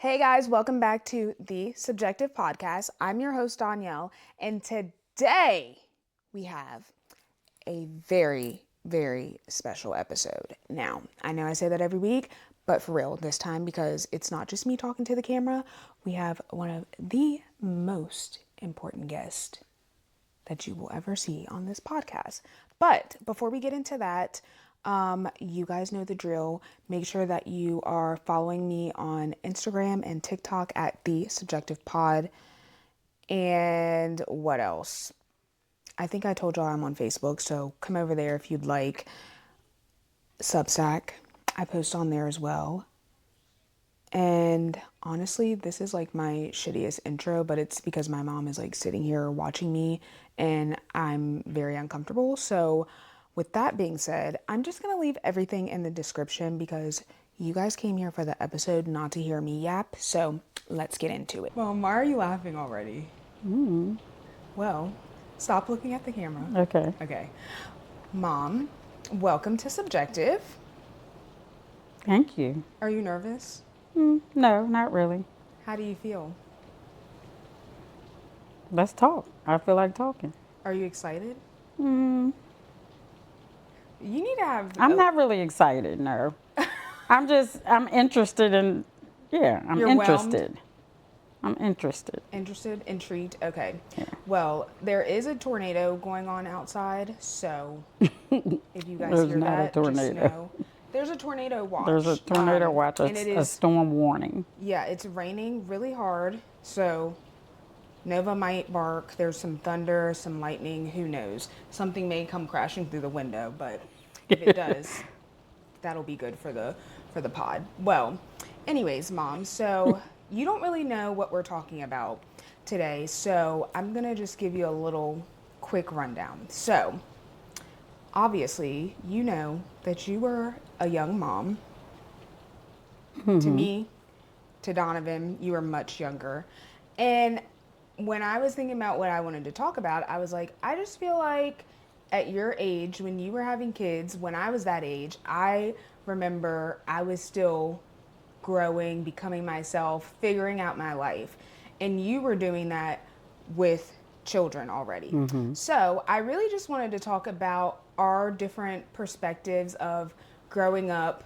Hey guys, welcome back to the Subjective Podcast. I'm your host, Donyelle, and today we have a very special episode. Now, I know I say that every week, but for real this time because it's not just me talking to the camera, we have one of the most important guests that you will ever see on this podcast. But before we get into that, you guys know the drill. Make sure that you are following me on Instagram and TikTok at the Subjective Pod. And what else? I think I told y'all I'm on Facebook, so come over there if you'd like. Substack, I post on there as well. And honestly, this is like my shittiest intro, but it's because my mom is like sitting here watching me and I'm very uncomfortable. So, with that being said, I'm just gonna leave everything in the description because you guys came here for the episode, not to hear me yap. So, let's get into it. Mom, why are you laughing already? Well, stop looking at the camera. Okay. Okay. Mom, welcome to Subjective. Thank you. Are you nervous? No, not really. How do you feel? Let's talk. I feel like talking. Are you excited? Mm, You need to have. I'm not really excited, no. I'm interested in, yeah, I'm You're whelmed? interested. I'm interested. Interested, intrigued. Okay. Yeah. Well, there is a tornado going on outside, so if you guys There's hear not a that, just tornado. know there's a tornado watch. There's a tornado watch, and it a is. storm warning. Yeah, it's raining really hard, so Nova might bark. There's some thunder, some lightning. Who knows? Something may come crashing through the window, but if it does, that'll be good for the pod. Well, anyways, Mom, so you don't really know what we're talking about today, so I'm gonna just give you a little quick rundown. So, obviously, you know that you were a young mom. To me, to Donovan, you were much younger. And when I was thinking about what I wanted to talk about, I was like, I just feel like at your age, when you were having kids, when I was that age, I remember I was still growing, becoming myself, figuring out my life. And you were doing that with children already. So I really just wanted to talk about our different perspectives of growing up,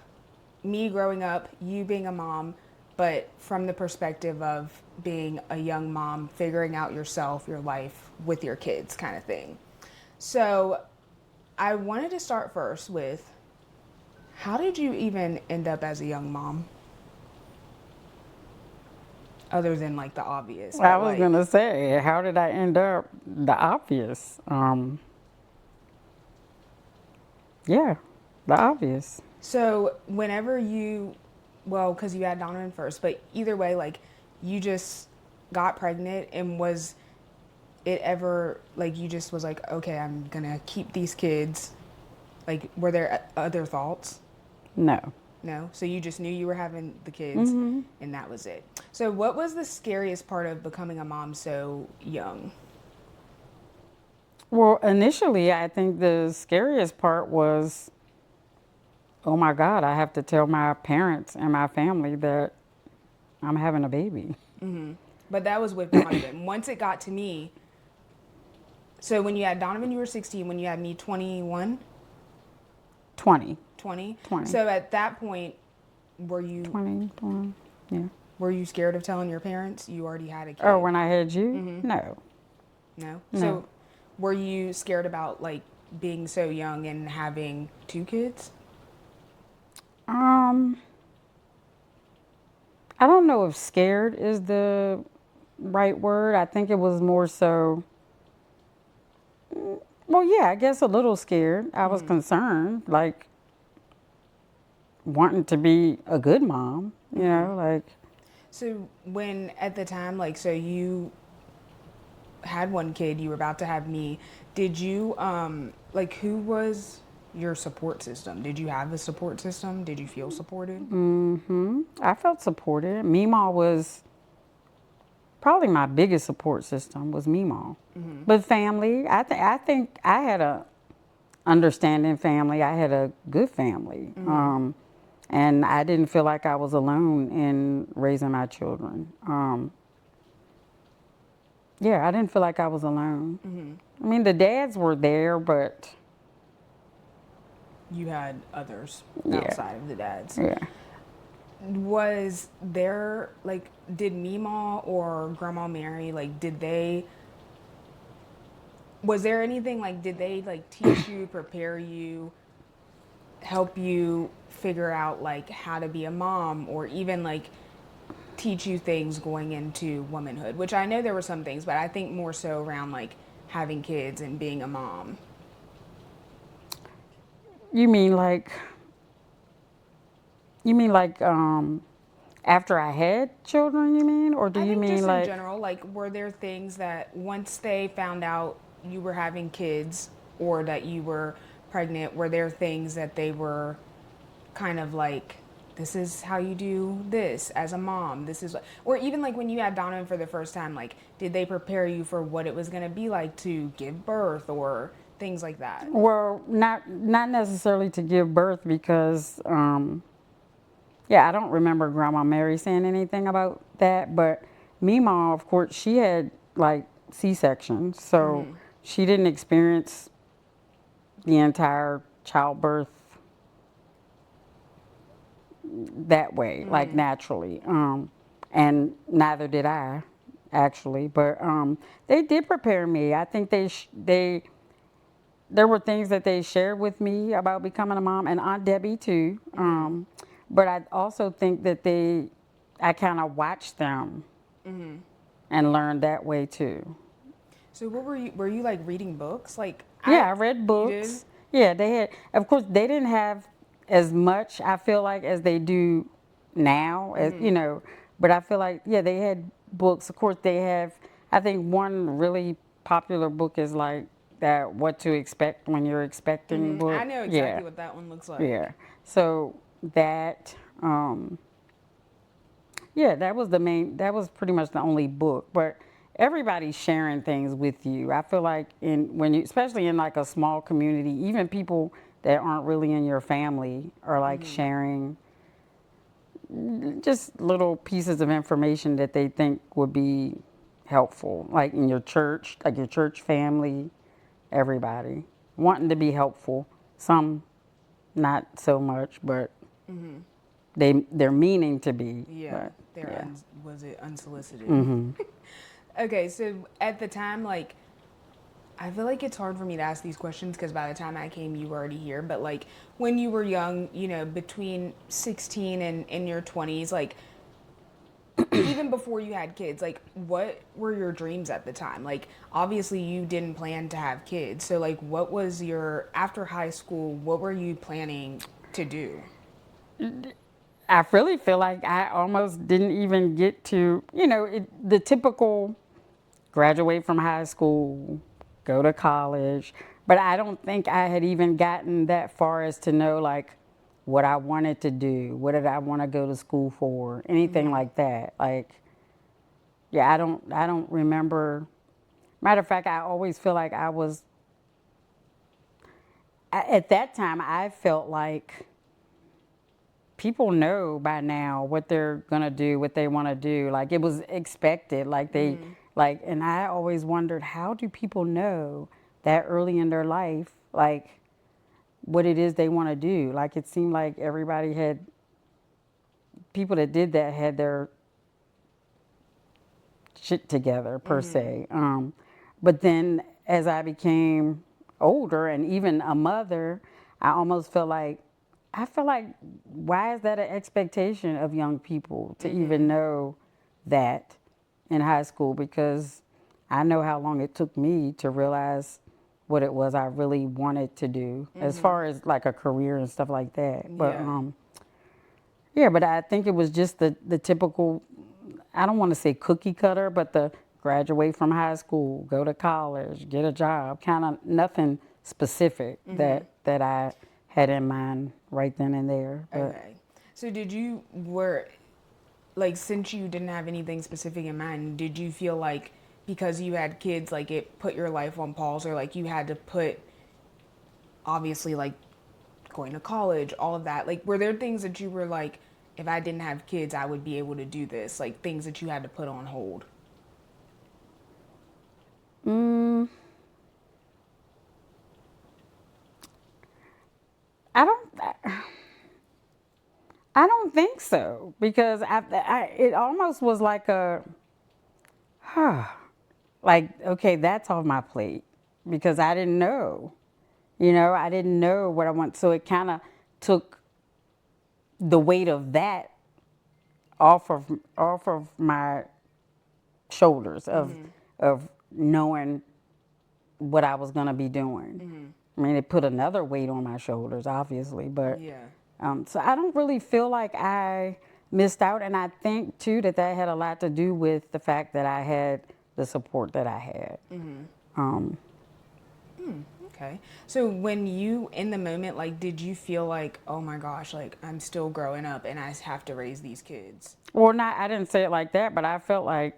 me growing up, you being a mom, but from the perspective of being a young mom, figuring out yourself, your life with your kids kind of thing. So I wanted to start first with, how did you even end up as a young mom? Other than like the obvious. I was going to say, how did I end up? The obvious. Yeah, the obvious. So whenever you, well, because you had Donovan first, but either way, like you just got pregnant, and was it ever like you just was like, okay, I'm gonna keep these kids? Like, were there other thoughts? No. No? So you just knew you were having the kids, and that was it. So what was the scariest part of becoming a mom so young? Well, initially, I think the scariest part was, oh my God, I have to tell my parents and my family that I'm having a baby. But that was with Donovan. Once it got to me, so when you had Donovan, you were 16. When you had me, 21? 20. 20? 20. So at that point, were you 20, 20, yeah. were you scared of telling your parents you already had a kid? Oh, when I had you? No. No? No. So were you scared about like being so young and having two kids? I don't know if scared is the right word. I think it was more so, well, yeah, I guess a little scared. I was concerned, like wanting to be a good mom, you know, like. So when at the time, like, so you had one kid, you were about to have me. Did you like, who was your support system? Did you have a support system? Did you feel supported? I felt supported. Meemaw was probably my biggest support system was Meemaw. But family, I think I had a understanding family. I had a good family. And I didn't feel like I was alone in raising my children. Yeah, I didn't feel like I was alone. I mean, the dads were there, but You had others yeah, outside of the dads. yeah. Was there, like, did Meemaw or Grandma Mary, like, was there anything, like, did they, like, teach you, prepare you, help you figure out, like, how to be a mom, or even, like, teach you things going into womanhood? Which I know there were some things, but I think more so around, like, having kids and being a mom. You mean like, you mean like, after I had children, you mean? Or do I you think mean just in like, general, like, were there things that once they found out you were having kids or that you were pregnant, were there things that they were kind of like, this is how you do this as a mom? This is, or even like when you had Donovan for the first time, like, did they prepare you for what it was going to be like to give birth or things like that? well, not necessarily to give birth because, yeah, I don't remember Grandma Mary saying anything about that. But Meemaw, of course, she had like C-sections, so she didn't experience the entire childbirth that way, like naturally. And neither did I, actually. But they did prepare me. I think they there were things that they shared with me about becoming a mom, and Aunt Debbie too. But I also think that I kind of watched them and learned that way too. So what were you like reading books? Like Yeah, I read you did? books. Yeah, they had, of course, they didn't have as much, I feel like, as they do now, as, but I feel like, yeah, they had books. Of course, they have, I think one really popular book is like that, What to Expect When You're Expecting I book. know Yeah, exactly what that one looks yeah. like. So that, yeah, that was pretty much the only book. But everybody's sharing things with you. I feel like especially in like a small community, even people that aren't really in your family are like sharing just little pieces of information that they think would be helpful. Like in your church, like your church family, everybody wanting to be helpful. Some not so much, but they're meaning to be. Yeah, But yeah. was it unsolicited? Okay, so at the time, like, I feel like it's hard for me to ask these questions because by the time I came, you were already here. But like, when you were young, between 16 and in your 20s, like, even before you had kids, like, what were your dreams at the time? Like, obviously, you didn't plan to have kids. So, like, what was after high school, what were you planning to do? I really feel like I almost didn't even get to, the typical graduate from high school, go to college. But I don't think I had even gotten that far as to know like what I wanted to do, what did I want to go to school for, anything like that. Like, yeah, I don't remember. Matter of fact, I always feel like at that time, I felt like people know by now what they're gonna do, what they want to do. Like it was expected. And I always wondered, how do people know that early in their life, like what it is they want to do? Like it seemed like everybody had people that did that had their shit together per se. But then as I became older and even a mother, I almost felt like I feel like why is that an expectation of young people to even know that in high school? Because I know how long it took me to realize what it was I really wanted to do as far as like a career and stuff like that. But Yeah. yeah, but I think it was just the typical, I don't want to say cookie cutter, but the graduate from high school, go to college, get a job, kind of nothing specific that I had in mind right then and there. But Okay. So like, since you didn't have anything specific in mind, did you feel like because you had kids, like it put your life on pause, or like you had to put obviously like going to college, all of that. Like, were there things that you were like, if I didn't have kids, I would be able to do this? Like, things that you had to put on hold? Mm, I don't. I don't think so because it almost was like like okay, that's off my plate because I didn't know. I didn't know what I want, so it kind of took the weight of that off of my shoulders of knowing what I was going to be doing. I mean, it put another weight on my shoulders, obviously, but Yeah. so I don't really feel like I missed out, and I think too that had a lot to do with the fact that I had the support that I had. Um, Okay. So when you in the moment, like, did you feel like, oh my gosh, like I'm still growing up and I have to raise these kids? or not, I didn't say it like that, but I felt like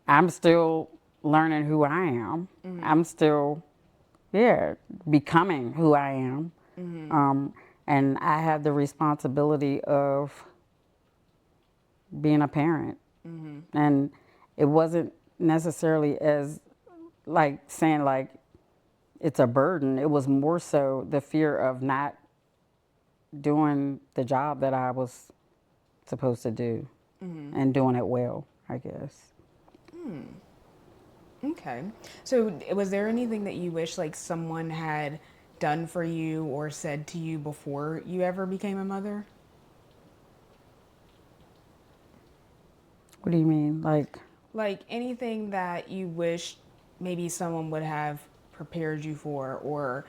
I'm still learning who I am. I'm still, yeah, becoming who I am. Um, and I have the responsibility of being a parent. And it wasn't necessarily as like saying like it's a burden. It was more so the fear of not doing the job that I was supposed to do and doing it well, I guess. Okay. So was there anything that you wish like someone had done for you or said to you before you ever became a mother? What do you mean? Like, Like anything that you wish maybe someone would have prepared you for or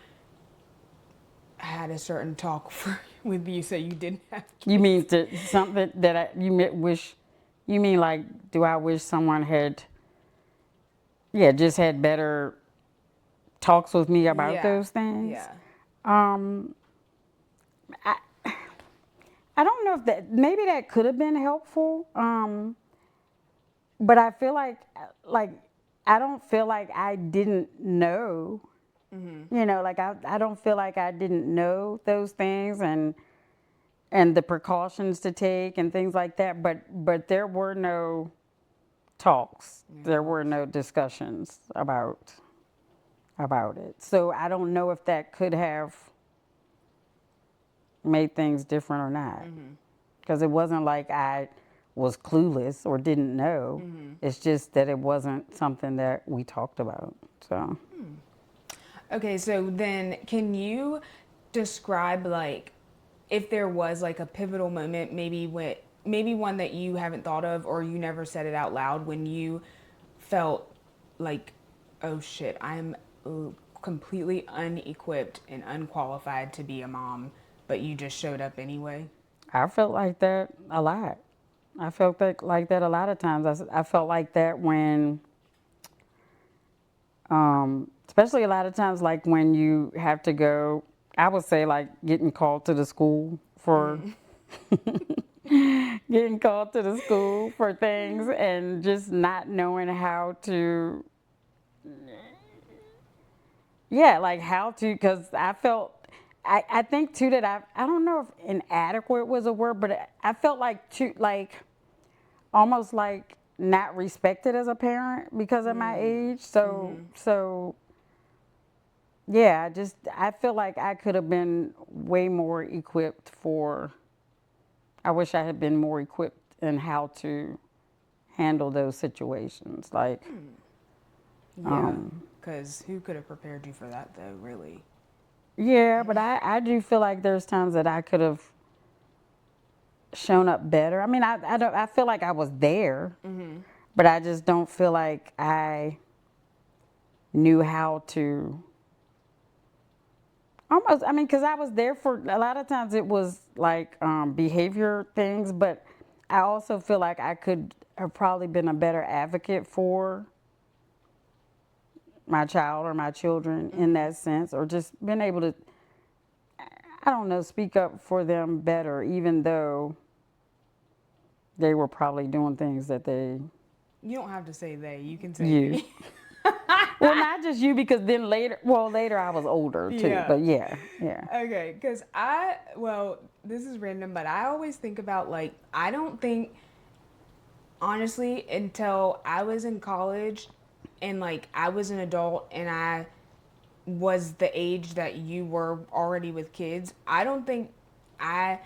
had a certain talk for with you so you didn't have you kids? mean something that wish, you mean like, do I wish someone had, yeah, just had better talks with me about Yeah. those things? Yeah. Um, I, I don't know if maybe that could have been helpful. But I feel like, I don't feel like I didn't know, like I don't feel like I didn't know those things and the precautions to take and things like that. But there were no talks. There were no discussions about it. So I don't know if that could have made things different or not. Because it wasn't like I was clueless or didn't know. It's just that it wasn't something that we talked about. So, Okay, so then can you describe like if there was like a pivotal moment, maybe one that you haven't thought of or you never said it out loud when you felt like, oh shit, I'm completely unequipped and unqualified to be a mom, but you just showed up anyway? I felt like that a lot. I felt like that a lot of times. I felt like that when, especially a lot of times, like when you have to go, I would say, like getting called to the school for getting called to the school for things and just not knowing how to, yeah, like how to, because I felt, I think too that I don't know if inadequate was a word, but I felt like too, like almost like not respected as a parent because of my age. So yeah, I feel like I could have been way more equipped for, I wish I had been more equipped in how to handle those situations. Like, Yeah, because who could have prepared you for that though, really? yeah, but I do feel like there's times that I could have shown up better. I mean, I don't, I feel like I was there, but I just don't feel like I knew how to almost, I mean, because I was there for a lot of times it was like behavior things, but I also feel like I could have probably been a better advocate for my child or my children in that sense, or just been able to, I don't know, speak up for them better, even though they were probably doing things that they You don't have to say they, you can say you. me. Well, not just you, because then later I was older too. Yeah. But yeah, yeah. Okay, because well, this is random, but I always think about like, I don't think, honestly, until I was in college and like I was an adult and I was the age that you were already with kids, I don't think I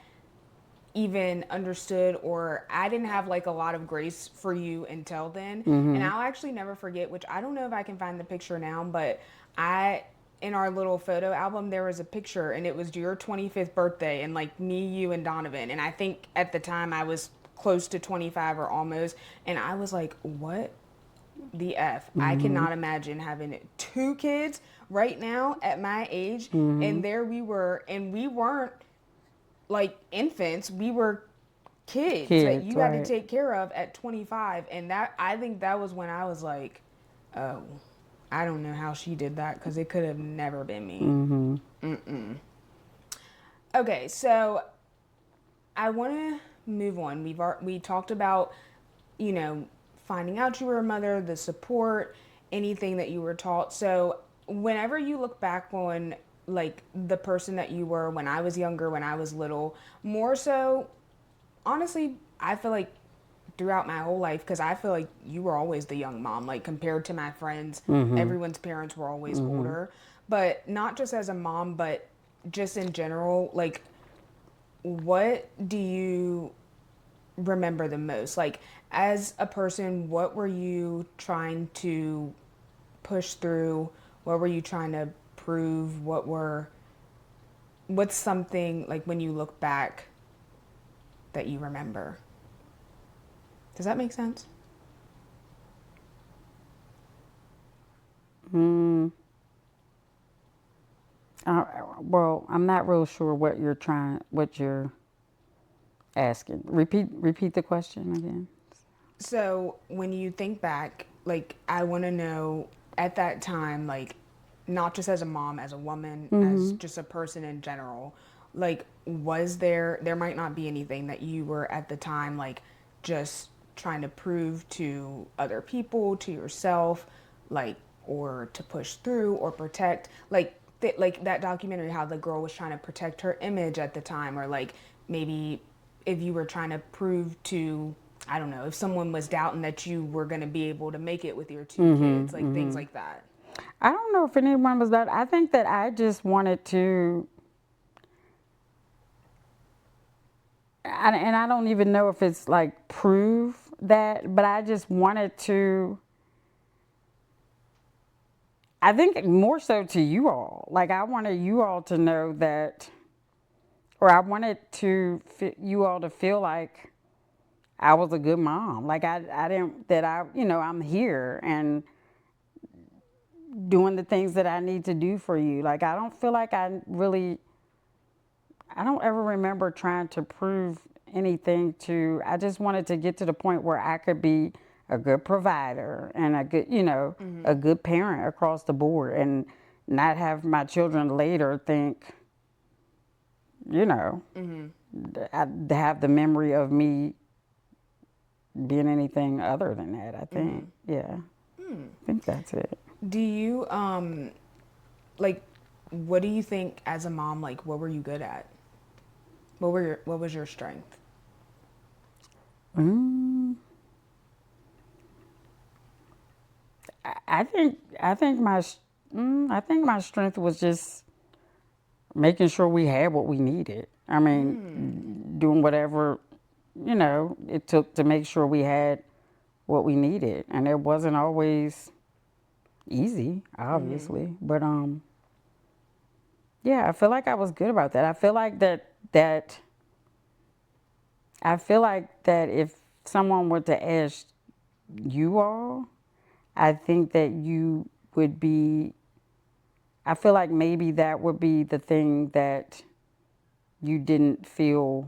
even understood, or I didn't have like a lot of grace for you until then. And I'll actually never forget, which I don't know if I can find the picture now, but I in our little photo album there was a picture and it was your 25th birthday and like me, you and Donovan, and I think at the time I was close to 25 or almost, and I was like, what the F? I cannot imagine having two kids right now at my age. And there we were, and we weren't like infants, we were kids that Kids, you had to right? take care of at 25. And that, I think that was when I was like, oh, I don't know how she did that, because it could have never been me. Okay, so I want to move on. We talked about, you know, finding out you were a mother, the support, anything that you were taught. So whenever you look back on like the person that you were when I was younger, when I was little, more so, honestly, I feel like throughout my whole life, because I feel like you were always the young mom, like compared to my friends, everyone's parents were always older. But not just as a mom, but just in general, like what do you remember the most? Like, as a person, what were you trying to push through? What were you trying to prove? What's something like when you look back that you remember? Does that make sense? Well, I'm not real sure what you're asking. Repeat the question again. So when you think back, like I want to know at that time, like not just as a mom, as a woman, as just a person in general, like was there might not be anything that you were at the time like just trying to prove to other people, to yourself, like, or to push through or protect, like like that documentary, how the girl was trying to protect her image at the time, or like maybe if you were trying to prove to, I don't know, if someone was doubting that you were going to be able to make it with your two kids, like things like that. I don't know if anyone was that. I think that I just wanted to, and I don't even know if it's like prove that, but I just wanted to. I think more so to you all. Like I wanted you all to know that, or I wanted you all to feel like I was a good mom. Like I didn't, that I, I'm here and doing the things that I need to do for you. Like I don't feel like I don't ever remember trying to prove anything I just wanted to get to the point where I could be a good provider and a good, a good parent across the board, and not have my children later think, you know, have the memory of me being anything other than that. I think, yeah, I think that's it. Do you like what do you think as a mom, like what were you good at? What was your strength? Mm, I think my strength was just making sure we had what we needed. I mean, doing whatever it took to make sure we had what we needed, and it wasn't always easy, obviously, but yeah, I feel like I was good about that. I feel like that if someone were to ask you all, I think that you would be, I feel like maybe that would be the thing that you didn't feel,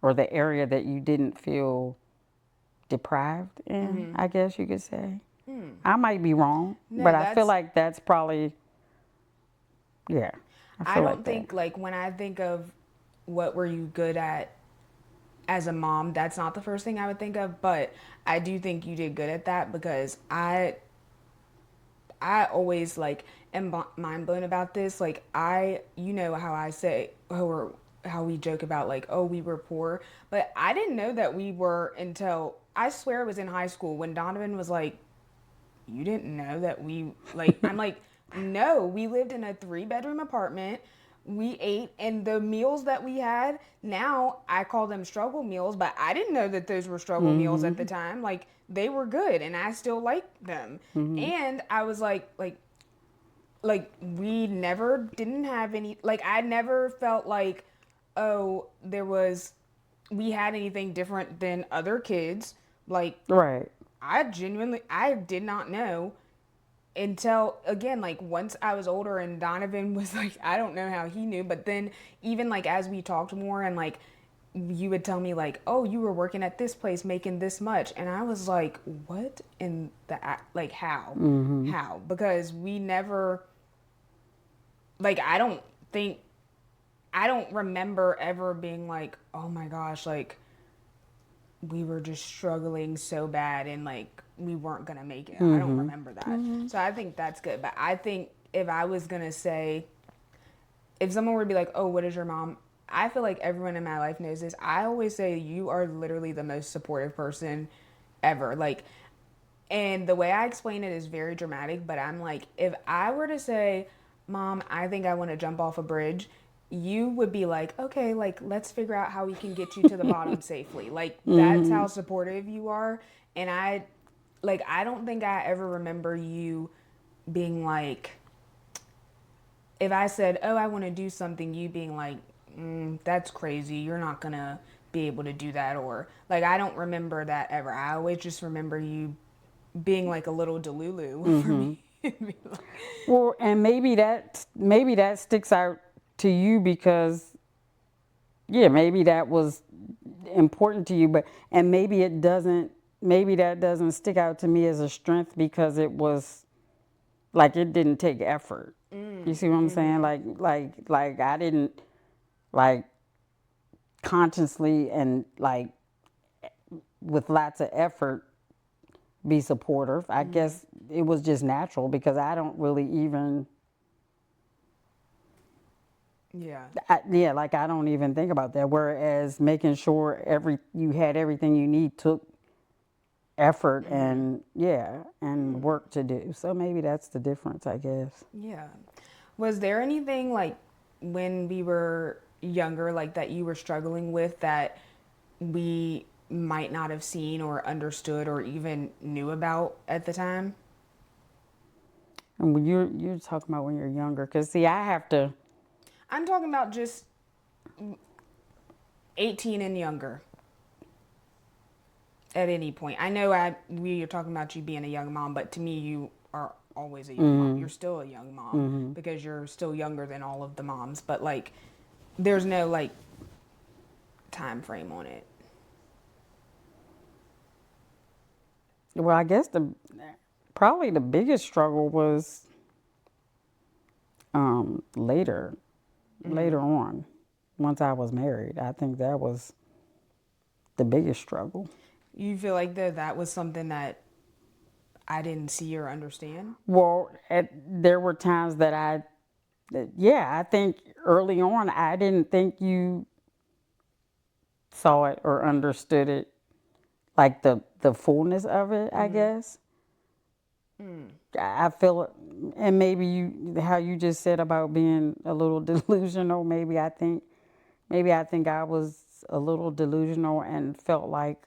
or the area that you didn't feel deprived in, I guess you could say. I might be wrong, but No, I feel that's, like that's probably, yeah, I I feel like don't that. think, like when I think of what were you good at as a mom, that's not the first thing I would think of, but I do think you did good at that, because I always like am mind blown about this. Like you know how I say, or how we joke about like, oh, we were poor, but I didn't know that we were until I swear it was in high school when Donovan was like, you didn't know that we like. I'm like, no, we lived in a 3 bedroom apartment. We ate, and the meals that we had now, I call them struggle meals, but I didn't know that those were struggle meals at the time. Like, they were good and I still liked them. And I was like we never didn't have any, like I never felt like, oh, there was, we had anything different than other kids. Like, Right. I did not know until, again, like once I was older and Donovan was like, I don't know how he knew, but then even like as we talked more and like you would tell me like, oh, you were working at this place making this much, and I was like, what in the, like how, because we never, like think I don't remember ever being like, oh my gosh, like we were just struggling so bad and like we weren't gonna make it. I don't remember that. So I think that's good. But I think if I was gonna say, if someone were to be like, oh, what is your mom? I feel like everyone in my life knows this. I always say you are literally the most supportive person ever. Like, and the way I explain it is very dramatic, but I'm like, if I were to say, Mom, I think I want to jump off a bridge, you would be like, okay, like, let's figure out how we can get you to the bottom safely. Like, that's how supportive you are. And I don't think I ever remember you being like, if I said, oh, I want to do something, you being like, that's crazy. You're not going to be able to do that. Or, like, I don't remember that ever. I always just remember you being like a little delulu for me. Well, and maybe that sticks out to you because yeah, maybe that was important to you, but and maybe that doesn't stick out to me as a strength because it was like it didn't take effort. You see what I'm saying? Like I didn't like consciously and like with lots of effort be supportive. I guess it was just natural because I don't really even Yeah. yeah, like I don't even think about that. Whereas making sure you had everything you need took effort and yeah, and work to do. So maybe that's the difference, I guess. Yeah. Was there anything like when we were younger, like that you were struggling with that we might not have seen or understood or even knew about at the time? And when you're talking about when you're younger, because see, I have to. I'm talking about just 18 and younger at any point. I know we are talking about you being a young mom, but to me, you are always a young mom. You're still a young mom because you're still younger than all of the moms, but like, there's no like time frame on it. Well, I guess probably the biggest struggle was later on, once I was married. I think that was the biggest struggle. You feel like that was something that I didn't see or understand? Well, there were times yeah, I think early on I didn't think you saw it or understood it, like the fullness of it. I guess I feel, and maybe how you just said about being a little delusional. Maybe I think I was a little delusional and felt like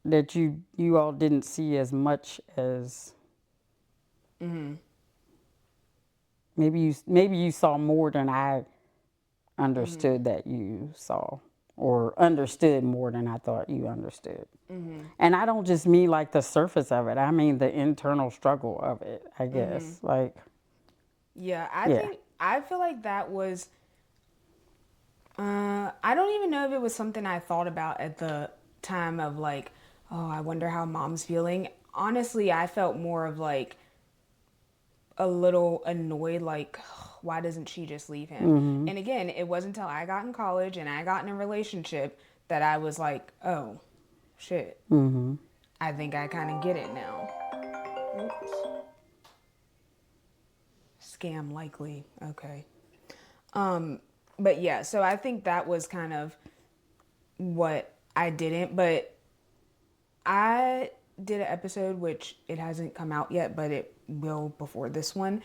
that you all didn't see as much as maybe you saw more than I understood that you saw, or understood more than I thought you understood. And I don't just mean like the surface of it. I mean the internal struggle of it, I guess. Like, Yeah, yeah. I feel like that was, I don't even know if it was something I thought about at the time of like, oh, I wonder how mom's feeling. Honestly, I felt more of like a little annoyed, like, why doesn't she just leave him? And again, it wasn't until I got in college and I got in a relationship that I was like, oh, shit. I think I kind of get it now. Oops. Scam likely. Okay. But yeah, so I think that was kind of what I didn't, but I did an episode which it hasn't come out yet, but it will before this one.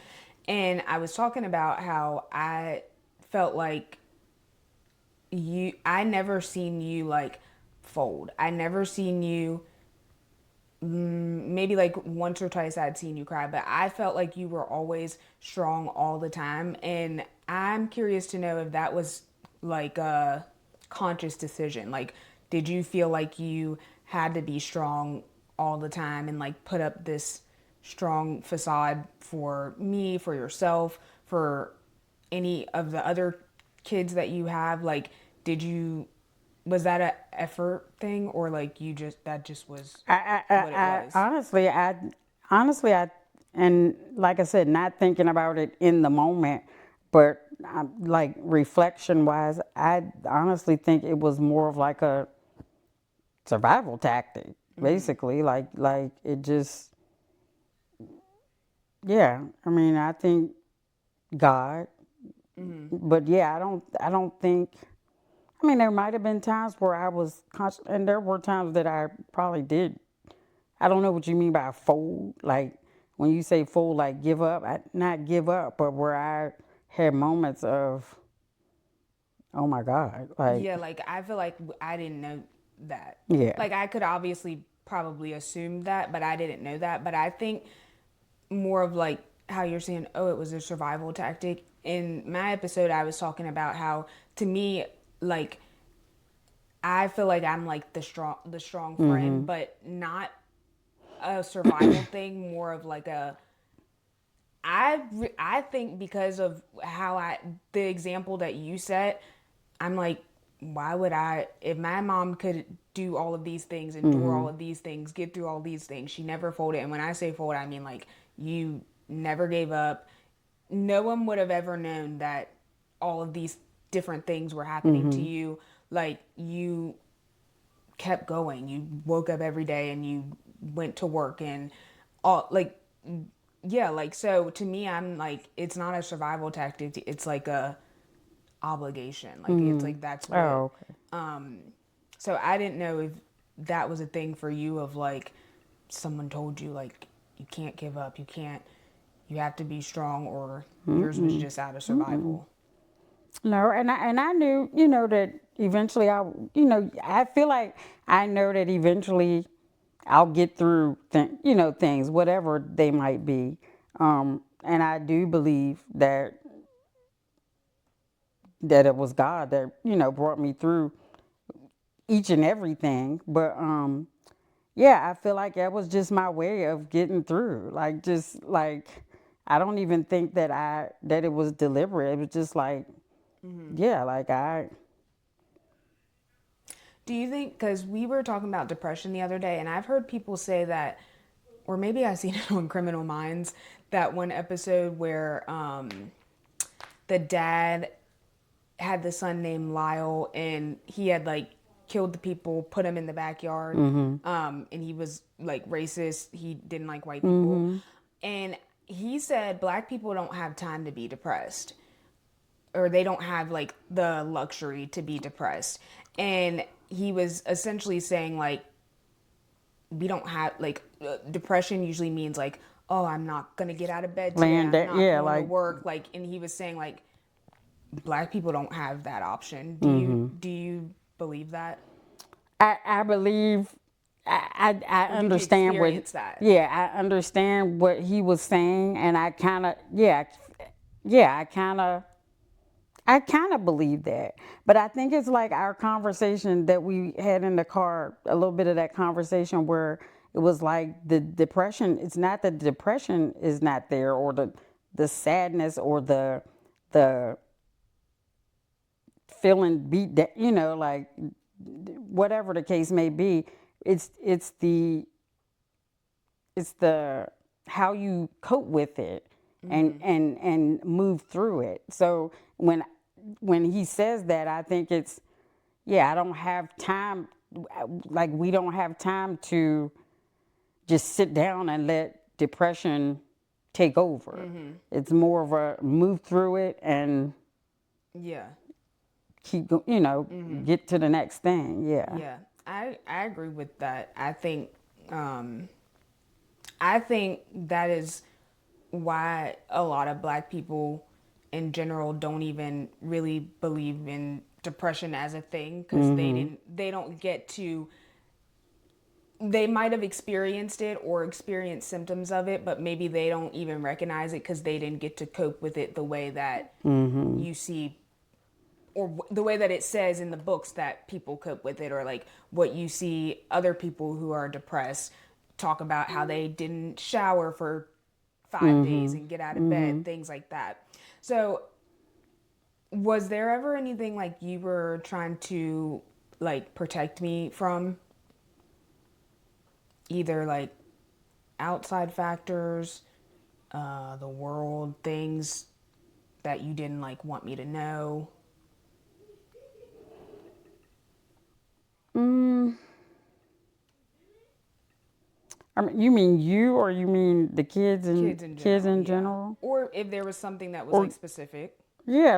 And I was talking about how I felt like I never seen you like fold. I never seen you, maybe like once or twice I'd seen you cry, but I felt like you were always strong all the time. And I'm curious to know if that was like a conscious decision. Like, did you feel like you had to be strong all the time and like put up this strong facade for me, for yourself, for any of the other kids that you have? Like, did you, was that a effort thing, or like you just, that just was what it was? Honestly, and like I said, not thinking about it in the moment, but like reflection wise, I honestly think it was more of like a survival tactic, basically. Like it just, yeah. I mean, I think God, but yeah, I don't think. I mean, there might have been times where I was conscious, and there were times that I probably did. I don't know what you mean by fold. Like when you say fold, like give up, not give up, but where I had moments of, oh my God, like, Yeah, like I feel like I didn't know that. yeah. Like I could obviously probably assume that, but I didn't know that. But I think more of like how you're saying, oh, it was a survival tactic. In my episode, I was talking about how to me, like I feel like I'm like the strong friend, but not a survival thing. More of like a I think because of how the example that you set, I'm like, why would I, if my mom could do all of these things, endure all of these things, get through all these things, she never folded. And when I say fold, I mean like you never gave up. No one would have ever known that all of these different things were happening to you. Like you kept going. You woke up every day and you went to work and all like yeah, like so to me I'm like it's not a survival tactic, it's like a obligation. Like it's like that's what Oh, okay. so I didn't know if that was a thing for you of like someone told you like you can't give up, you can't, you have to be strong, or yours was just out of survival. No, and I knew, that eventually I feel like I know that eventually I'll get through, things, whatever they might be. And I do believe that it was God that, brought me through each and everything. But yeah, I feel like that was just my way of getting through. Like just like I don't even think that it was deliberate. It was just like, yeah, like I. Do you think, because we were talking about depression the other day, and I've heard people say that, or maybe I've seen it on Criminal Minds, that one episode where the dad had the son named Lyle, and he had like killed the people, put him in the backyard, and he was like racist. He didn't like white people, and he said black people don't have time to be depressed, or they don't have like the luxury to be depressed. And he was essentially saying like we don't have like depression usually means like, oh, I'm not gonna get out of bed today, Laying I'm down, not yeah, going to like work, like, and he was saying like black people don't have that option. Do you believe that? I believe I Or did you understand what, experience that? yeah, I understand what he was saying, and I kind of, yeah, I kind of believe that. But I think it's like our conversation that we had in the car, a little bit of that conversation where it was like the depression, it's not that the depression is not there, or the sadness, or the feeling beat down, like whatever the case may be. It's the how you cope with it, and move through it. So when he says that, I think I don't have time, like we don't have time to just sit down and let depression take over. It's more of a move through it and Yeah. keep, get to the next thing. Yeah. Yeah. I agree with that. Um I think that is why a lot of black people in general don't even really believe in depression as a thing, because they don't get to, they might have experienced it or experienced symptoms of it, but maybe they don't even recognize it because they didn't get to cope with it the way that you see, or the way that it says in the books that people cope with it, or like what you see other people who are depressed talk about, how they didn't shower for 5 days and get out of bed, things like that. So was there ever anything like you were trying to like protect me from, either like outside factors, the world, things that you didn't like want me to know? Mm, I mean, you mean you, or you mean the kids and Kids in kids general, in yeah. general? Or if there was something that was like Or specific. yeah,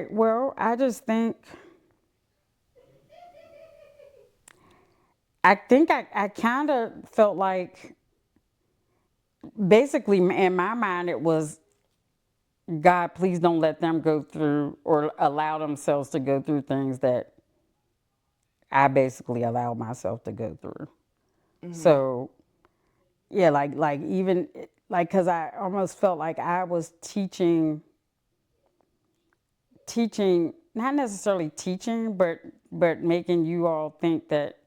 well, I just think I kind of felt like basically in my mind it was, God, please don't let them go through or allow themselves to go through things that I basically allowed myself to go through. So yeah, like even like, because I almost felt like I was teaching, not necessarily teaching, but making you all think that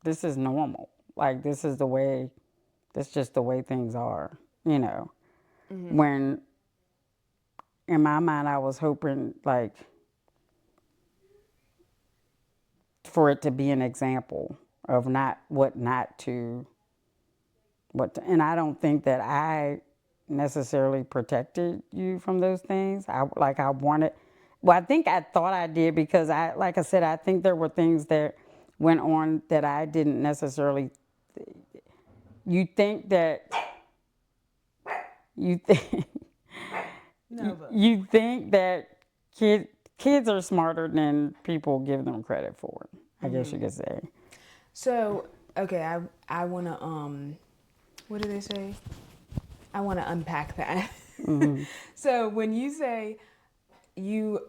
this is normal. Like this is the way, that's just the way things are, you know. When in my mind I was hoping like for it to be an example of not what not to, and I don't think that I necessarily protected you from those things. I wanted, well, I think I thought I did, because like I said, I think there were things that went on that I didn't necessarily. You think that you think Nova. you think that kids are smarter than people give them credit for. I guess you could say. So, okay, I want to what do they say? I want to unpack that. So, when you say you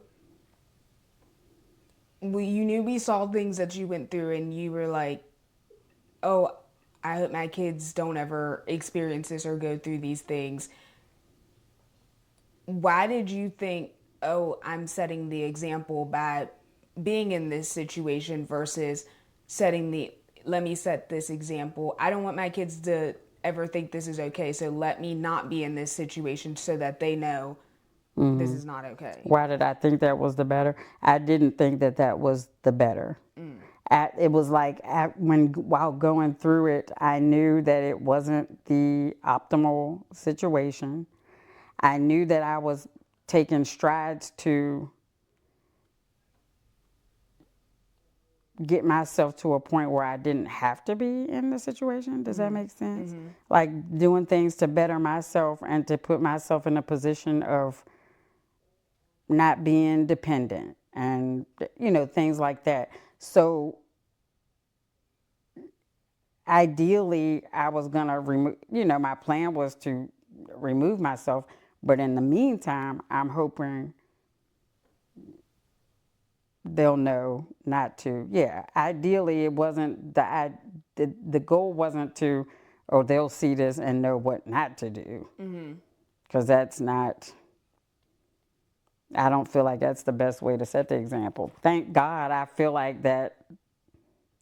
you knew we saw things that you went through and you were like, "Oh, I hope my kids don't ever experience this or go through these things." Why did you think, "Oh, I'm setting the example by being in this situation," versus setting the, let me set this example. I don't want my kids to ever think this is okay, so let me not be in this situation so that they know this is not okay. Why did I think that was the better? I didn't think that that was the better. It was like while going through it, I knew that it wasn't the optimal situation. I knew that I was taking strides to get myself to a point where I didn't have to be in the situation. Does that make sense? Like doing things to better myself and to put myself in a position of not being dependent and things like that. So ideally I was going to remove, my plan was to remove myself, but in the meantime I'm hoping they'll know not to. Yeah, ideally it wasn't the goal wasn't to, oh, they'll see this and know what not to do, because that's not, I don't feel like that's the best way to set the example. Thank God I feel like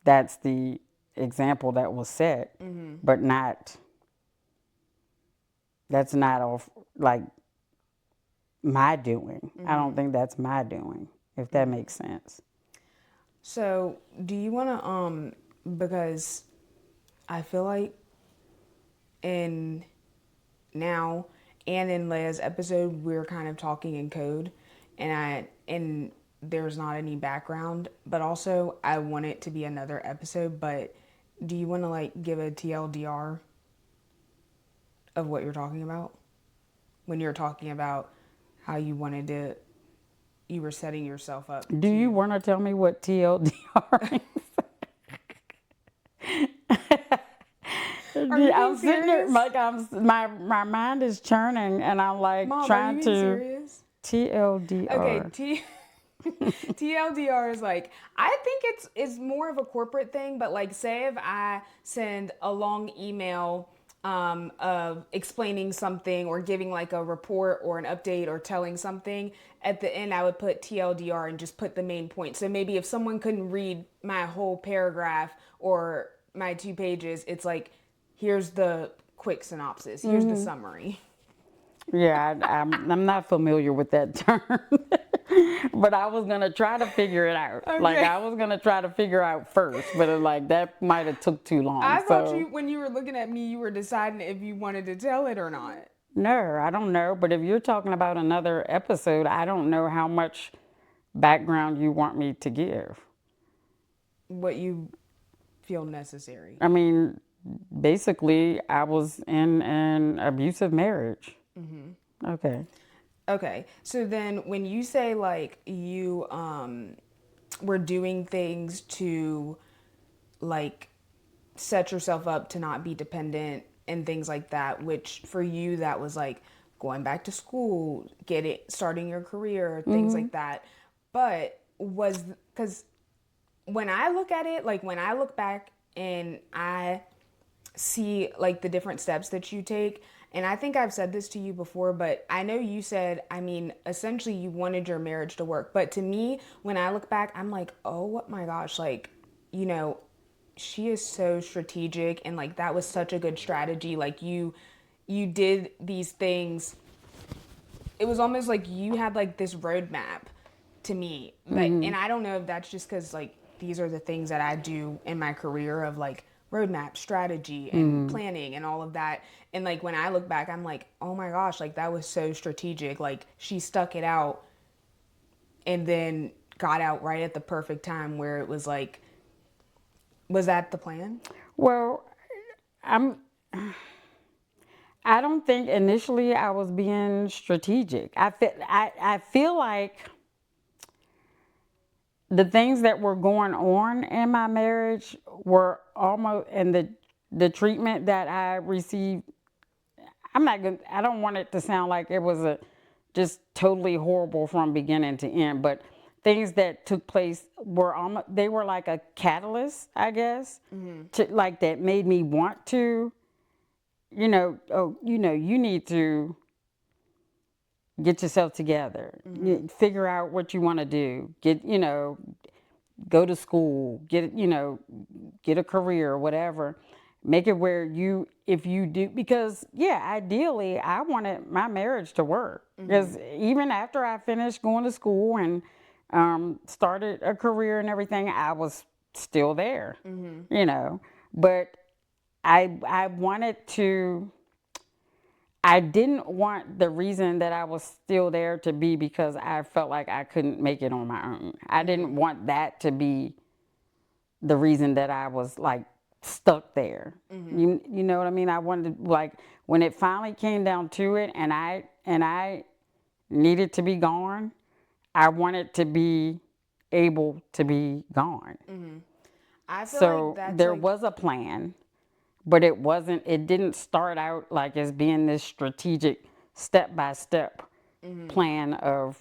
that's the example that was set, but not, that's not of like my doing. I don't think that's my doing, if that makes sense. So, do you want to because I feel like in now and in Leia's episode we're kind of talking in code, and there's not any background, but also I want it to be another episode, but do you want to like give a TLDR? of what you're talking about when you're talking about how you were setting yourself up Do you to. want to tell me what TLDR is? Are you being I'm sitting there serious? like my mind is churning and I'm like Mom, are you trying being to serious? Okay, TLDR. TLDR is like, I think it's more of a corporate thing, but like say if I send a long email of explaining something or giving like a report or an update or telling something, at the end I would put TLDR and just put the main point. So maybe if someone couldn't read my whole paragraph or my 2 pages, it's like, here's the quick synopsis, here's the summary. Yeah, I'm not familiar with that term, but I was gonna try to figure it out. Like Okay. I was gonna try to figure out first, but like that might have took too long. I thought So you, when you were looking at me, you were deciding if you wanted to tell it or not. no, I don't know. But if you're talking about another episode, I don't know how much background you want me to give. What you feel necessary. I mean, basically, I was in an abusive marriage. Okay. Okay, so then when you say like you were doing things to like set yourself up to not be dependent and things like that, which for you that was like going back to school, starting your career, things like that. But was because when I look at it, like when I look back and I see like the different steps that you take, and I think I've said this to you before, but I know you said, I mean, essentially you wanted your marriage to work. But to me, when I look back, I'm like, oh my gosh, like, you know, she is so strategic and like that was such a good strategy. Like you did these things. It was almost like you had like this roadmap to me. Like, and I don't know if that's just because like these are the things that I do in my career of like roadmap, strategy, and planning and all of that. And like when I look back, I'm like, oh my gosh, like that was so strategic. Like she stuck it out and then got out right at the perfect time where it was like, was that the plan? Well, I'm. I don't think initially I was being strategic. I feel like the things that were going on in my marriage were almost, and the treatment that I received. I'm not gonna. I don't want it to sound like it was a just totally horrible from beginning to end, but things that took place were almost, they were like a catalyst, I guess, to like that made me want to, you need to get yourself together, figure out what you want to do, go to school, get a career or whatever. Make it where if you do, because yeah, ideally, I wanted my marriage to work. Because even after I finished going to school and started a career and everything, I was still there, you know. But I wanted to. I didn't want the reason that I was still there to be because I felt like I couldn't make it on my own. I didn't want that to be the reason that I was like stuck there. You know what I mean? I wanted, like, when it finally came down to it and I needed to be gone, I wanted to be able to be gone. I feel like So that's there like, was a plan, but it didn't start out like as being this strategic step by step plan of,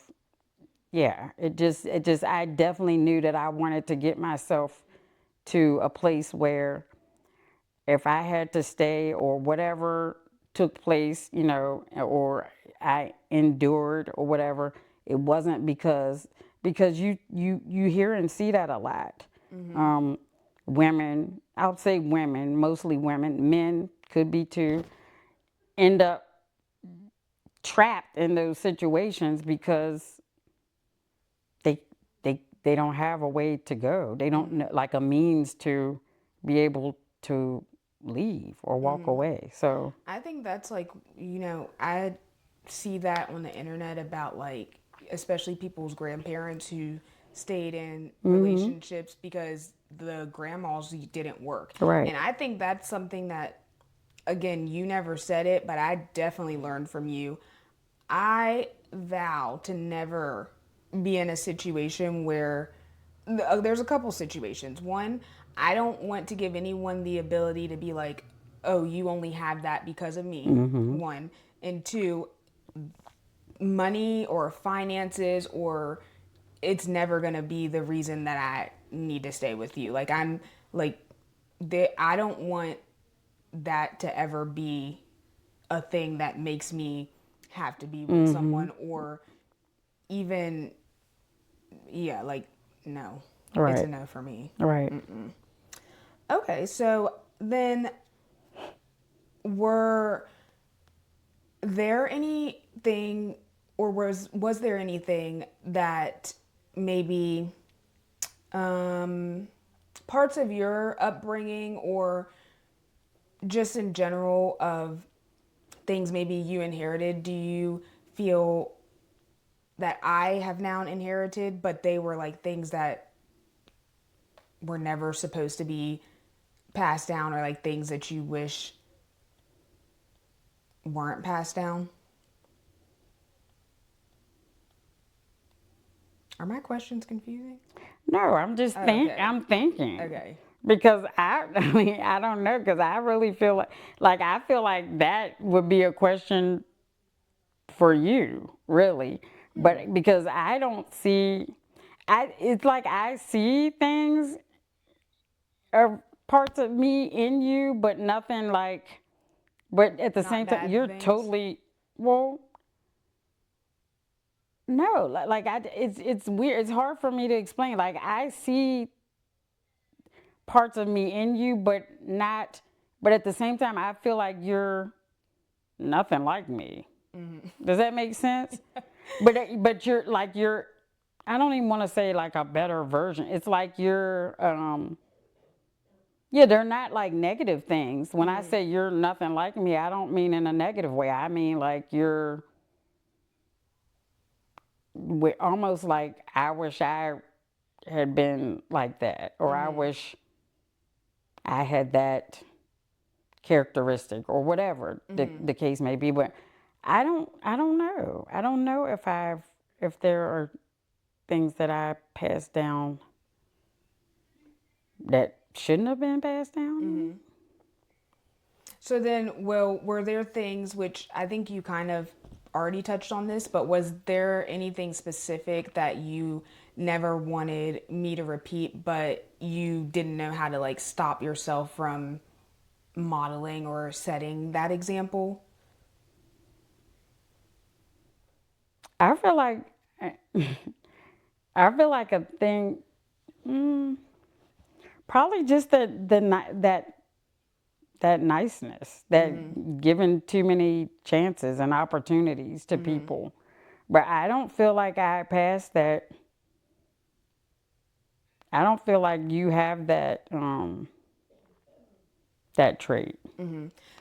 yeah, I definitely knew that I wanted to get myself to a place where if I had to stay or whatever took place, or I endured or whatever, it wasn't because you hear and see that a lot. Um, Women, I would say women, mostly women, men could be too, end up trapped in those situations because they don't have a way to go. They don't know, like a means to be able to leave or walk away. So I think that's like, I see that on the internet about like, especially people's grandparents who stayed in relationships because the grandmas didn't work. right. And I think that's something that again, you never said it, but I definitely learned from you. I vow to never be in a situation where there's a couple situations. One, I don't want to give anyone the ability to be like, oh, you only have that because of me. One. And two, money or finances or it's never going to be the reason that I need to stay with you. Like, I'm like, I don't want that to ever be a thing that makes me have to be with someone or even, yeah, like, no. It's a Right. no for me. Right. Okay, so then were there anything or was there anything that maybe um, parts of your upbringing or just in general of things maybe you inherited, do you feel that I have now inherited, but they were like things that were never supposed to be passed down or like things that you wish weren't passed down? Are my questions confusing? No, I'm just Oh, okay. I'm thinking Okay. because I mean, I don't know because I really feel like I feel like that would be a question for you, really. But because I don't see, it's like I see things or parts of me in you, but nothing like. But at the Not same time, bad you're things. totally well. No, it's weird. It's hard for me to explain. Like I see parts of me in you, but not. But at the same time, I feel like you're nothing like me. Does that make sense? But you're like you're. I don't even want to say like a better version. It's like you're. Yeah, they're not like negative things. When I say you're nothing like me, I don't mean in a negative way. I mean like you're almost like I wish I had been like that, or I wish I had that characteristic, or whatever the case may be. But I don't know. I don't know if there are things that I passed down that shouldn't have been passed down. So then, well, were there things which I think you kind of already touched on this, but was there anything specific that you never wanted me to repeat, but you didn't know how to like stop yourself from modeling or setting that example? I feel like I feel like a thing, probably just that niceness, that giving too many chances and opportunities to people. But I don't feel like I passed that. I don't feel like you have that trait.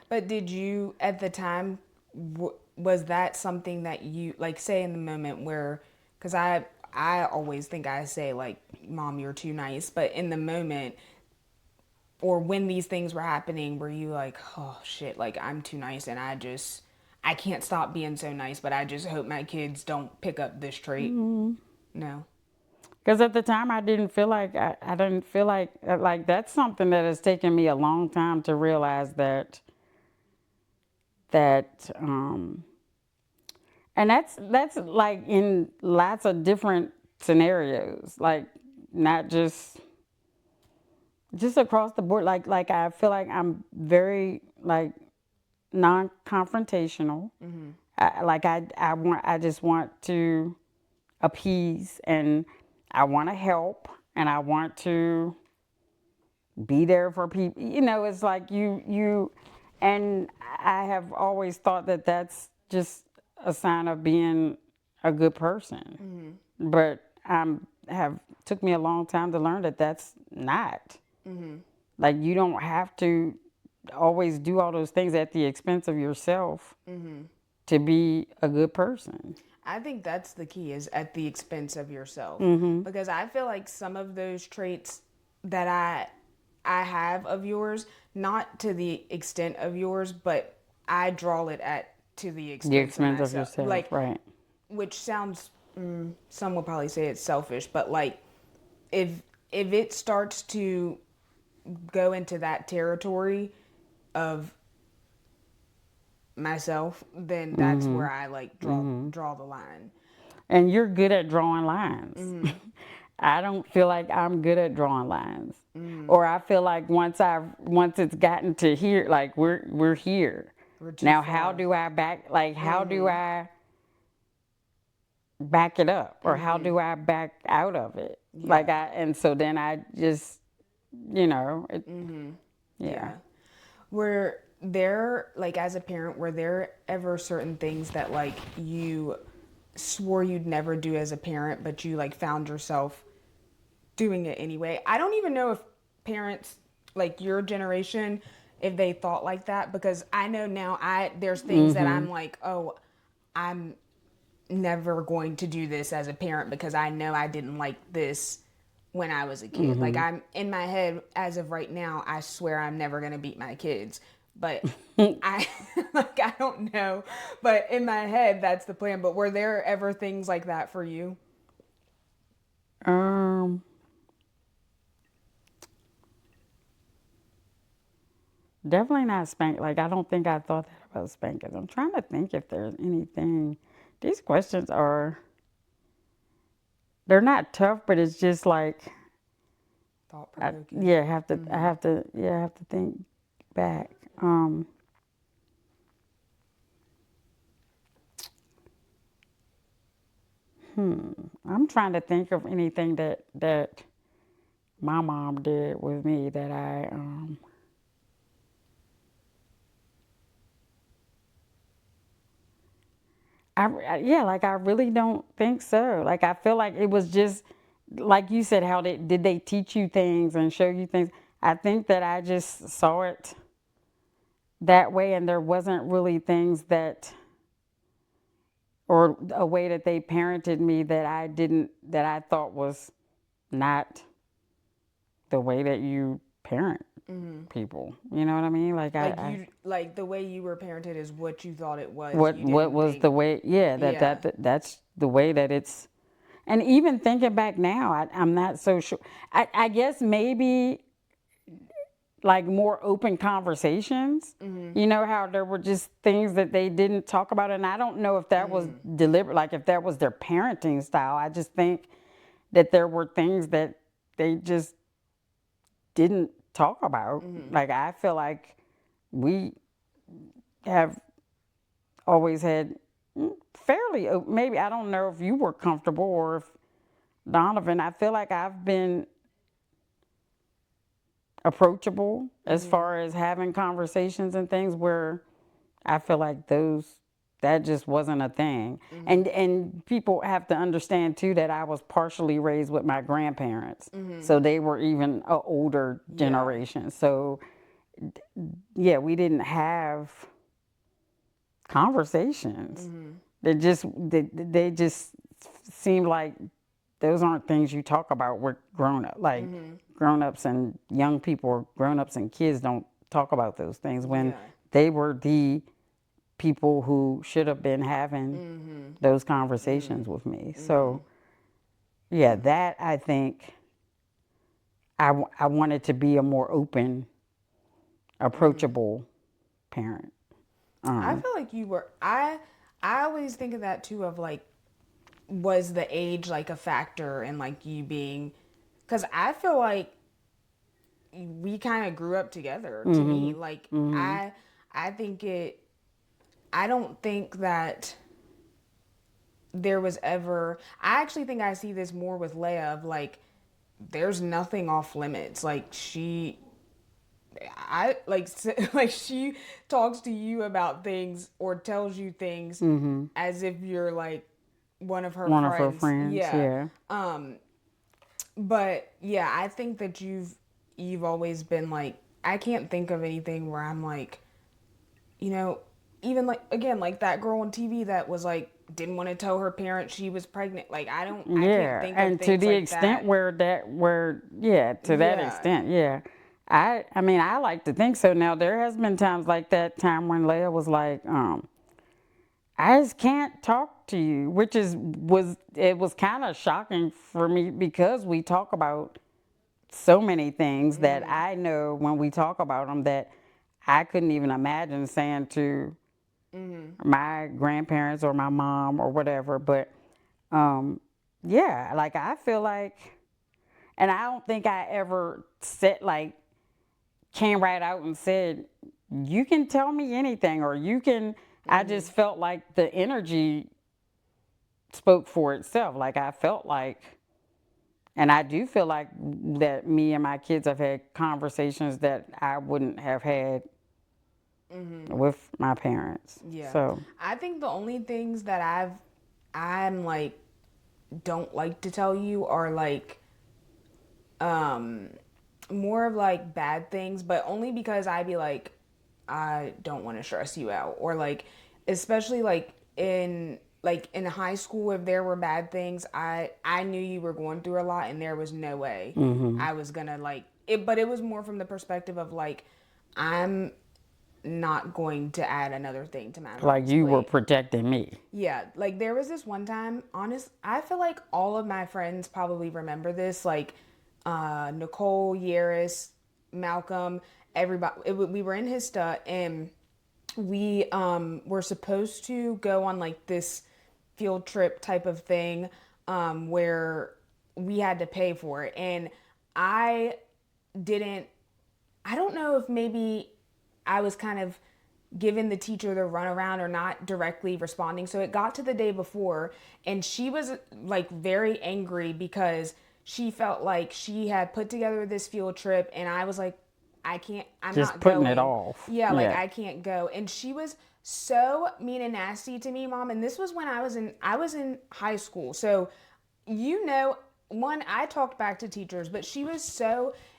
But did you, at the time, was that something that you, like, say in the moment where, because I always think I say, like, Mom, you're too nice. But in the moment, or when these things were happening, were you like, oh shit, like, I'm too nice and I can't stop being so nice, but I just hope my kids don't pick up this trait? No. Because at the time, I didn't feel like I didn't feel like that's something that has taken me a long time to realize that and that's like in lots of different scenarios, like not just across the board. Like I feel like I'm very like non-confrontational. I just want to appease, and I want to help, and I want to be there for people. It's like and I have always thought that that's just a sign of being a good person. But have took me a long time to learn that that's not. Like you don't have to always do all those things at the expense of yourself to be a good person. I think that's the key is at the expense of yourself. Because I feel like some of those traits that I have of yours, not to the extent of yours, but I draw it at to the The expense of expense of myself. yourself, Like, right? which sounds, some will probably say it's selfish, but like, if it starts to go into that territory of myself, then that's where I like draw the line. And you're good at drawing lines. I don't feel like I'm good at drawing lines. Or I feel like once it's gotten to here, like we're here. We're too Now how far. do I how do I back it up? Or how do I back out of it? Like Yeah. and so then I just yeah. Yeah. Were there, like, as a parent, were there ever certain things that like you swore you'd never do as a parent, but you like found yourself doing it anyway? I don't even know if parents like your generation, if they thought like that, because I know now there's things that I'm like, oh, I'm never going to do this as a parent because I know I didn't like this when I was a kid. Like, I'm in my head as of right now, I swear I'm never going to beat my kids. But I like I don't know, but in my head that's the plan. But were there ever things like that for you? Um Definitely not spank. Like I don't think I thought that about spankings. I'm trying to think if there's anything. These questions are they're not tough, but it's just like Thought provoking. yeah, I have to think back. I'm trying to think of anything that my mom did with me that yeah, like I really don't think so. Like I feel like it was just like you said, how did they teach you things and show you things? I think that I just saw it that way, and there wasn't really things that or a way that they parented me that I thought was not the way that you parent people. You know what I mean? Like Like you, like the way you were parented is what you thought it was. You what didn't was the think, way? Yeah, yeah. that's the way that it's. And even thinking back now, I'm not so sure. I guess maybe like more open conversations. You know how there were just things that they didn't talk about, and I don't know if that was deliberate, like if that was their parenting style. I just think that there were things that they just didn't talk about. Like I feel like we have always had fairly maybe I don't know if you were comfortable or if Donovan. I feel like I've been approachable as far as having conversations and things where I feel like that just wasn't a thing. And people have to understand too that I was partially raised with my grandparents. So they were even a older Yeah. generation. So yeah, we didn't have conversations. They just seemed like those aren't things you talk about with grown up. Like grown ups and young people, or grown ups and kids don't talk about those things when Yeah. they were the people who should have been having those conversations with me. So yeah, that I think I wanted to be a more open, approachable parent. I feel like you were. I always think of that too. Of like, was the age like a factor in like you being? Because I feel like we kind of grew up together. To me, like I think it. I don't think that there was ever. I actually think I see this more with Leia. Of like, there's nothing off limits. Like I like like she talks to you about things or tells you things as if you're like one of her One of her friends. friends, Yeah. yeah. But yeah, I think that you've always been like, I can't think of anything where I'm like, you know, even like again like that girl on TV that was like didn't want to tell her parents she was pregnant. Like I can't Yeah, think of and to things the like extent that. where yeah, to that Yeah. extent, yeah. I mean, I like to think so. Now, there has been times like that time when Leia was like, I just can't talk to you, which it was kind of shocking for me because we talk about so many things that I know when we talk about them that I couldn't even imagine saying to my grandparents or my mom or whatever. But yeah, like I feel like, and I don't think I ever said like came right out and said, you can tell me anything or you can. I just felt like the energy spoke for itself. Like I felt like, and I do feel like that me and my kids have had conversations that I wouldn't have had with my parents. Yeah. So, I think the only things that I'm like, don't like to tell you are like, um, more of like bad things, but only because I'd be like, I don't want to stress you out. Or like, especially like in high school, if there were bad things, I knew you were going through a lot and there was no way I was gonna like it. But it was more from the perspective of like, I'm not going to add another thing to my like mom's you were plate. protecting me. Yeah, like there was this one time, I feel like all of my friends probably remember this, like Nicole, Yaris, Malcolm, everybody. We were in Hista and we were supposed to go on like this field trip type of thing where we had to pay for it. And I didn't I don't know if maybe I was kind of giving the teacher the runaround or not directly responding. So it got to the day before, and she was like very angry because she felt like she had put together this field trip, and I was like, I can't, I'm Just not putting it going. off. Yeah, like Yeah. I can't go. And she was so mean and nasty to me, Mom. And this was when I was in high school. So one, I talked back to teachers, but she was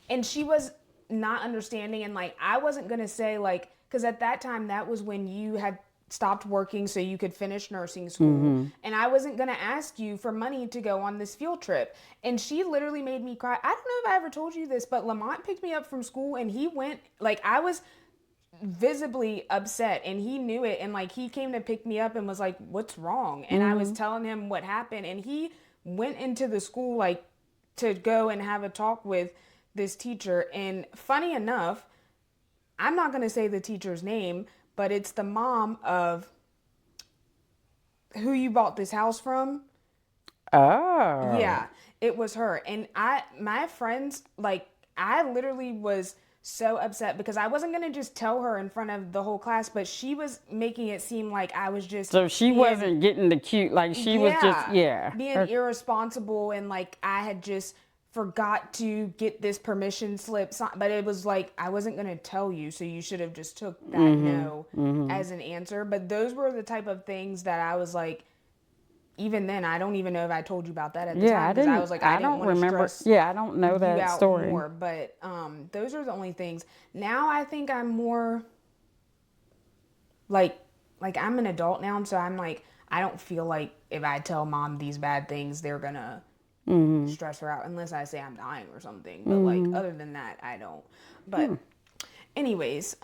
and she was not understanding. And like, I wasn't going to say, like, because at that time, that was when you had stopped working so you could finish nursing school. And I wasn't going to ask you for money to go on this field trip. And she literally made me cry. I don't know if I ever told you this, but Lamont picked me up from school and he went, like, I was visibly upset and he knew it, and like he came to pick me up and was like, what's wrong? And I was telling him what happened, and he went into the school like to go and have a talk with this teacher. And funny enough, I'm not going to say the teacher's name, but it's the mom of who you bought this house from. Oh. Yeah, it was her. And my friends, like, I literally was so upset because I wasn't gonna just tell her in front of the whole class, but she was making it seem like I was just So she being, wasn't getting the cute, like she was just, yeah, yeah. being irresponsible, and like I had just forgot to get this permission slip. But it was like, I wasn't gonna tell you, so you should have just took that no as an answer. But those were the type of things that I was like, even then, I don't even know if I told you about that at the Yeah, time because I was like, I I didn't don't want to remember. stress Yeah, I don't know you that out story. more. But those are the only things. Now I think I'm more like I'm an adult now, and so I'm like, I don't feel like if I tell mom these bad things, they're gonna stress her out unless I say I'm dying or something. But like other than that, I don't. But anyways,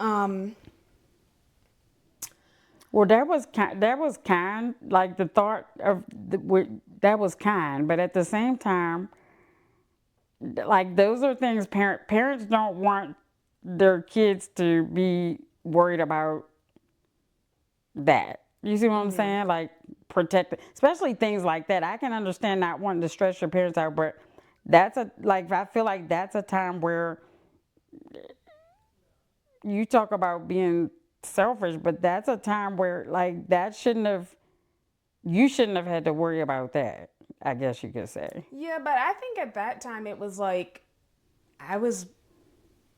Well, that was kind. That was kind. Like the thought of that was kind, but at the same time, like those are things parents don't want their kids to be worried about that. You see what I'm saying? Like protect, especially things like that. I can understand not wanting to stress your parents out, but that's a like I feel like that's a time where you talk about being selfish, but that's a time where like that shouldn't have you shouldn't have had to worry about that. I guess you could say. yeah, but I think at that time it was like I was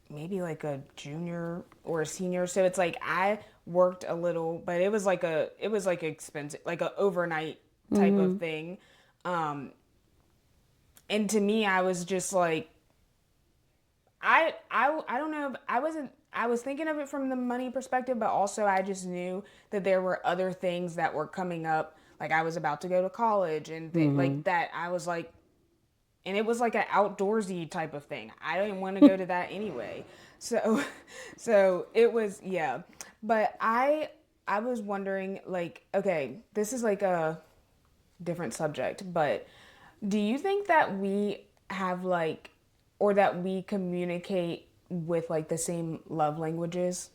maybe like a junior or a senior. So it's like I worked a little, but it was like expensive, like a overnight type of thing. Um, and to me, I was just like, I don't know. I wasn't. I was thinking of it from the money perspective, but also I just knew that there were other things that were coming up. Like I was about to go to college and like that. I was like, and it was like an outdoorsy type of thing. I didn't want to go to that anyway. So so it was, yeah. But I was wondering, like, okay, this is like a different subject, but do you think that we have like, or that we communicate with like the same love languages?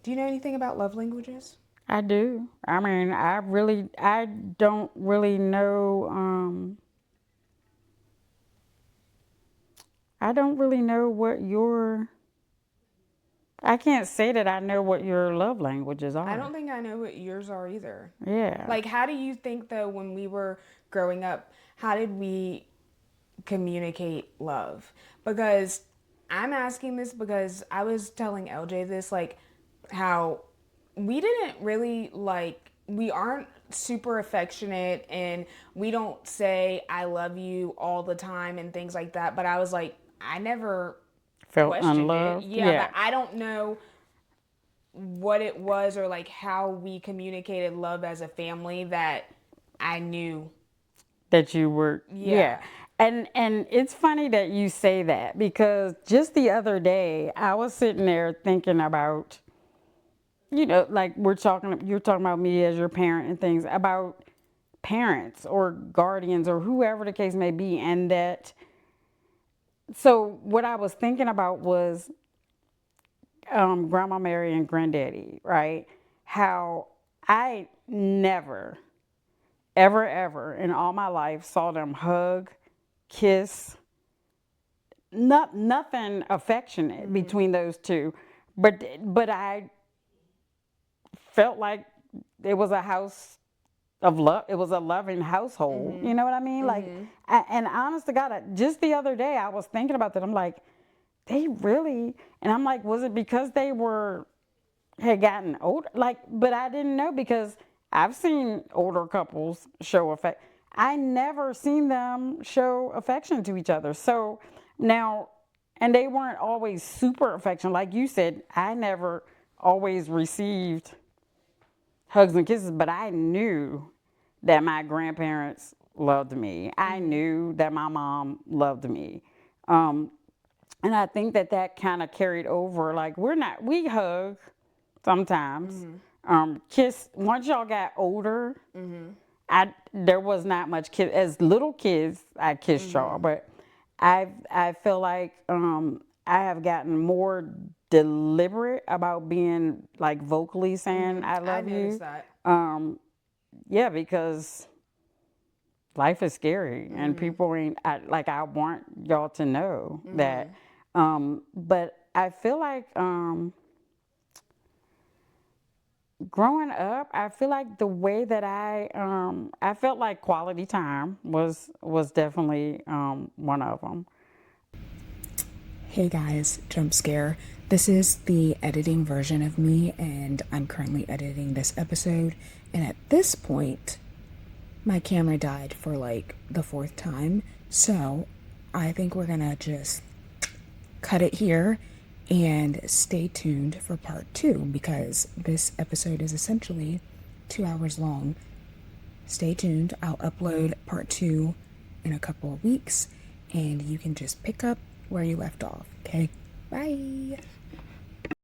Do you know anything about love languages? I do. I mean, I don't really know. I don't really know what your. I can't say that I know what your love languages I are. don't think I know what yours are either. Yeah. Like, how do you think though, when we were growing up, how did we communicate love? Because I'm asking this because I was telling LJ this, like, how we didn't really like, we aren't super affectionate and we don't say I love you all the time and things like that. But I was like, I never Felt questioned it. unloved. Yeah, but Yeah. I don't know what it was or like how we communicated love as a family that I knew. That you were, yeah. Yeah. And it's funny that you say that because just the other day I was sitting there thinking about, like you're talking about me as your parent and things about parents or guardians or whoever the case may be. And that, so what I was thinking about was Grandma Mary and Granddaddy, right? How I never, ever in all my life saw them hug, kiss, nothing affectionate between those two. But I felt like it was a house of love. It was a loving household. You know what I mean? Like, and honest to God, just the other day I was thinking about that. I'm like, they really, and I'm like, was it because they had gotten older? Like, but I didn't know because I've seen older couples show affection. I never seen them show affection to each other. So now, and they weren't always super affectionate. Like you said, I never always received hugs and kisses, but I knew that my grandparents loved me. I knew that my mom loved me. Um, and I think that kind of carried over. Like, we hug sometimes. Kiss, once y'all got older, there was not much kiss. As little kids, I kissed y'all, but I feel like I have gotten more deliberate about being like vocally saying I I love noticed you. that. Yeah, because life is scary and people ain't like I want y'all to know that. But I feel like growing up, I feel like the way that I felt like quality time was definitely one of them. Hey guys, jump scare. This is the editing version of me, and I'm currently editing this episode. And at this point, my camera died for like the fourth time. So I think we're gonna just cut it here and stay tuned for part two because this episode is essentially 2 hours long. Stay tuned. I'll upload part two in a couple of weeks and you can just pick up where you left off. Okay? Bye.